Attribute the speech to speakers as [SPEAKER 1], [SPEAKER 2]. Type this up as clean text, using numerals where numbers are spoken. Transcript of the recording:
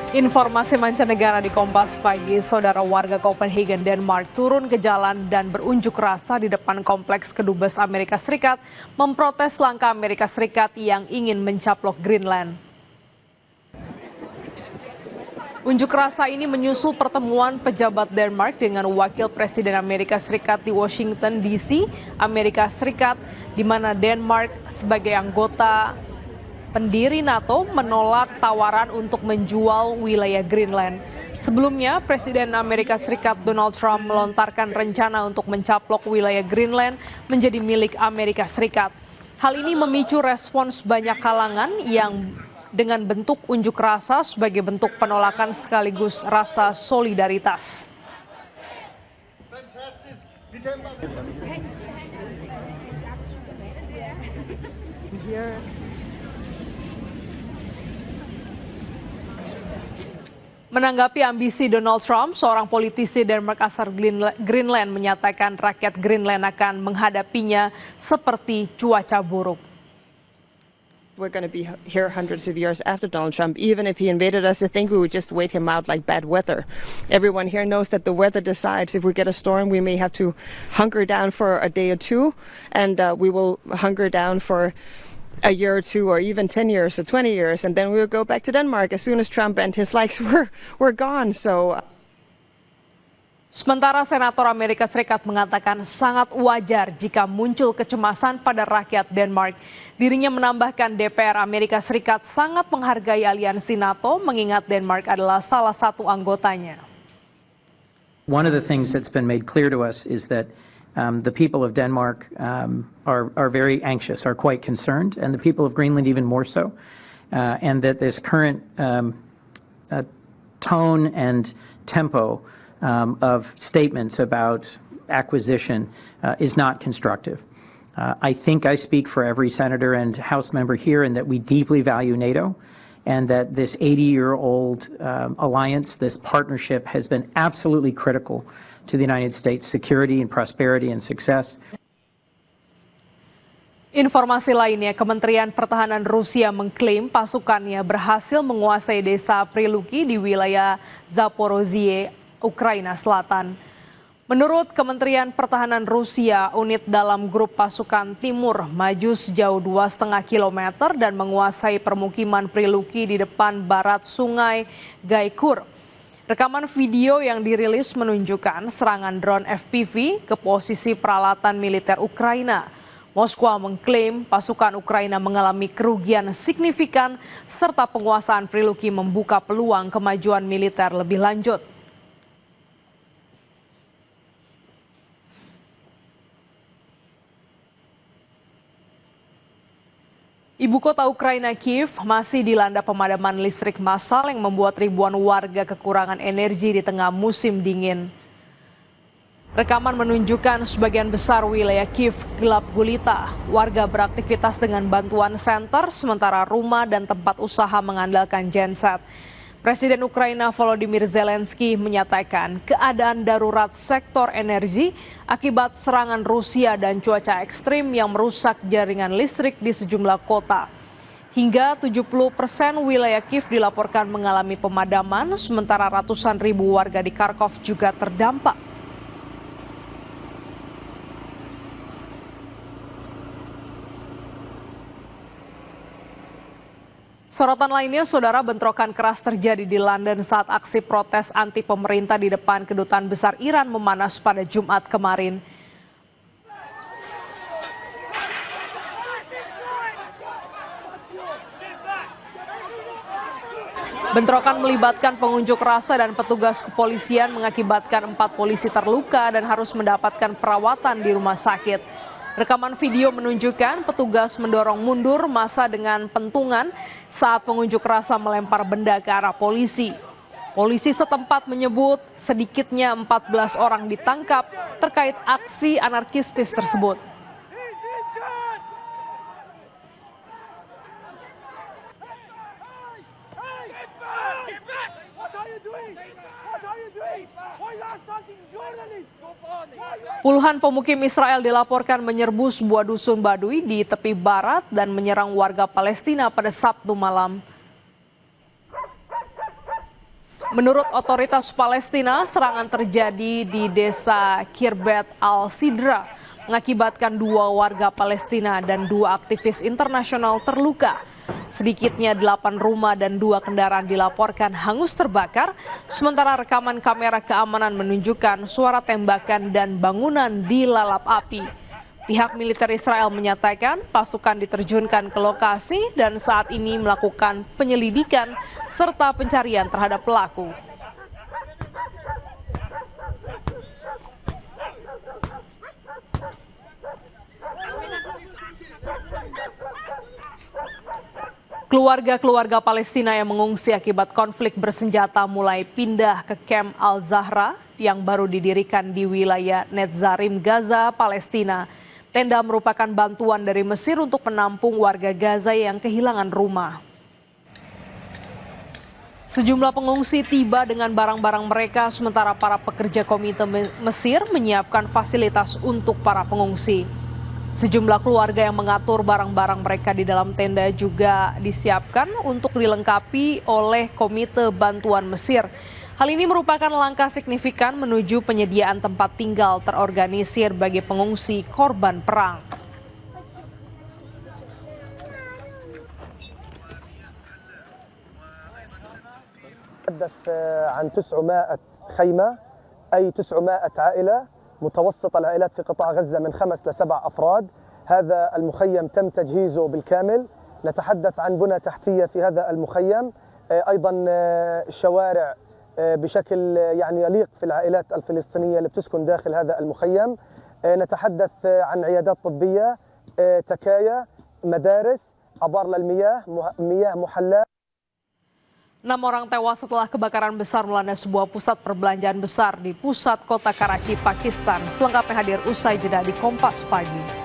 [SPEAKER 1] Informasi mancanegara di Kompas Pagi, saudara warga Copenhagen, Denmark turun ke jalan dan berunjuk rasa di depan kompleks kedubes Amerika Serikat memprotes langkah Amerika Serikat yang ingin mencaplok Greenland. Unjuk rasa ini menyusul pertemuan pejabat Denmark dengan Wakil Presiden Amerika Serikat di Washington DC, Amerika Serikat, di mana Denmark sebagai anggota pendiri NATO menolak tawaran untuk menjual wilayah Greenland. Sebelumnya, Presiden Amerika Serikat Donald Trump melontarkan rencana untuk mencaplok wilayah Greenland menjadi milik Amerika Serikat. Hal ini memicu respons banyak kalangan yang dengan bentuk unjuk rasa sebagai bentuk penolakan sekaligus rasa solidaritas. Menanggapi ambisi Donald Trump, seorang politisi Denmark asal Greenland menyatakan rakyat Greenland akan menghadapinya seperti cuaca buruk.
[SPEAKER 2] We're going to be here hundreds of years after Donald Trump. Even if he invaded us, I think we would just wait him out like bad weather. Everyone here knows that the weather decides. If we get a storm, we may have to hunker down for a day or two, and we will hunker down for a year or two, or even 10 years or 20 years, and then we will go back to Denmark as soon as Trump and his likes were gone.
[SPEAKER 1] Sementara Senator Amerika Serikat mengatakan sangat wajar jika muncul kecemasan pada rakyat Denmark. Dirinya menambahkan DPR Amerika Serikat sangat menghargai aliansi NATO mengingat Denmark adalah salah satu anggotanya.
[SPEAKER 3] One of the things that's been made clear to us is that the people of Denmark are very anxious, are quite concerned, and the people of Greenland even more so, and that this current tone and tempo of statements about acquisition is not constructive. I think I speak for every senator and House member here in that we deeply value NATO, and that this 80-year-old alliance, this partnership has been absolutely critical to the United States' security and prosperity and success.
[SPEAKER 1] Informasi lainnya, Kementerian Pertahanan Rusia mengklaim pasukannya berhasil menguasai desa Priluki di wilayah Zaporozhye, Ukraina Selatan. Menurut Kementerian Pertahanan Rusia, unit dalam grup pasukan timur maju sejauh 2,5 kilometer dan menguasai permukiman Priluki di depan barat sungai Gaikur. Rekaman video yang dirilis menunjukkan serangan drone FPV ke posisi peralatan militer Ukraina. Moskwa mengklaim pasukan Ukraina mengalami kerugian signifikan serta penguasaan Priluki membuka peluang kemajuan militer lebih lanjut. Ibu kota Ukraina, Kiev, masih dilanda pemadaman listrik massal yang membuat ribuan warga kekurangan energi di tengah musim dingin. Rekaman menunjukkan sebagian besar wilayah Kiev gelap gulita. Warga beraktivitas dengan bantuan senter, sementara rumah dan tempat usaha mengandalkan genset. Presiden Ukraina Volodymyr Zelensky menyatakan keadaan darurat sektor energi akibat serangan Rusia dan cuaca ekstrim yang merusak jaringan listrik di sejumlah kota. Hingga 70% wilayah Kiev dilaporkan mengalami pemadaman, sementara ratusan ribu warga di Kharkov juga terdampak. Sorotan lainnya, saudara, bentrokan keras terjadi di London saat aksi protes anti pemerintah di depan kedutaan besar Iran memanas pada Jumat kemarin. Bentrokan melibatkan pengunjuk rasa dan petugas kepolisian mengakibatkan 4 polisi terluka dan harus mendapatkan perawatan di rumah sakit. Rekaman video menunjukkan petugas mendorong mundur massa dengan pentungan saat pengunjuk rasa melempar benda ke arah polisi. Polisi setempat menyebut sedikitnya 14 orang ditangkap terkait aksi anarkistis tersebut. Puluhan pemukim Israel dilaporkan menyerbu sebuah dusun Badui di tepi barat dan menyerang warga Palestina pada Sabtu malam. Menurut otoritas Palestina, serangan terjadi di desa Kirbet al-Sidra, mengakibatkan 2 warga Palestina dan 2 aktivis internasional terluka. Sedikitnya 8 rumah dan 2 kendaraan dilaporkan hangus terbakar, sementara rekaman kamera keamanan menunjukkan suara tembakan dan bangunan dilalap api. Pihak militer Israel menyatakan pasukan diterjunkan ke lokasi dan saat ini melakukan penyelidikan serta pencarian terhadap pelaku. Keluarga-keluarga Palestina yang mengungsi akibat konflik bersenjata mulai pindah ke Camp Al-Zahra yang baru didirikan di wilayah Netzarim, Gaza, Palestina. Tenda merupakan bantuan dari Mesir untuk menampung warga Gaza yang kehilangan rumah. Sejumlah pengungsi tiba dengan barang-barang mereka, sementara para pekerja komite Mesir menyiapkan fasilitas untuk para pengungsi. Sejumlah keluarga yang mengatur barang-barang mereka di dalam tenda juga disiapkan untuk dilengkapi oleh Komite Bantuan Mesir. Hal ini merupakan langkah signifikan menuju penyediaan tempat tinggal terorganisir bagi pengungsi korban perang.
[SPEAKER 4] تحدث عن 900 خيمة أي 900 عائلة متوسط العائلات في قطاع غزة من 5 ل 7 أفراد. هذا المخيم تم تجهيزه بالكامل. نتحدث عن بنى تحتية في هذا المخيم، أيضا الشوارع بشكل يعني يليق في العائلات الفلسطينية اللي بتسكن داخل هذا المخيم. نتحدث عن عيادات طبية، تكايا، مدارس، أبار للمياه، مياه محلاة.
[SPEAKER 1] 6 orang tewas setelah kebakaran besar melanda sebuah pusat perbelanjaan besar di pusat kota Karachi, Pakistan. Selengkapnya hadir usai jeda di Kompas Pagi.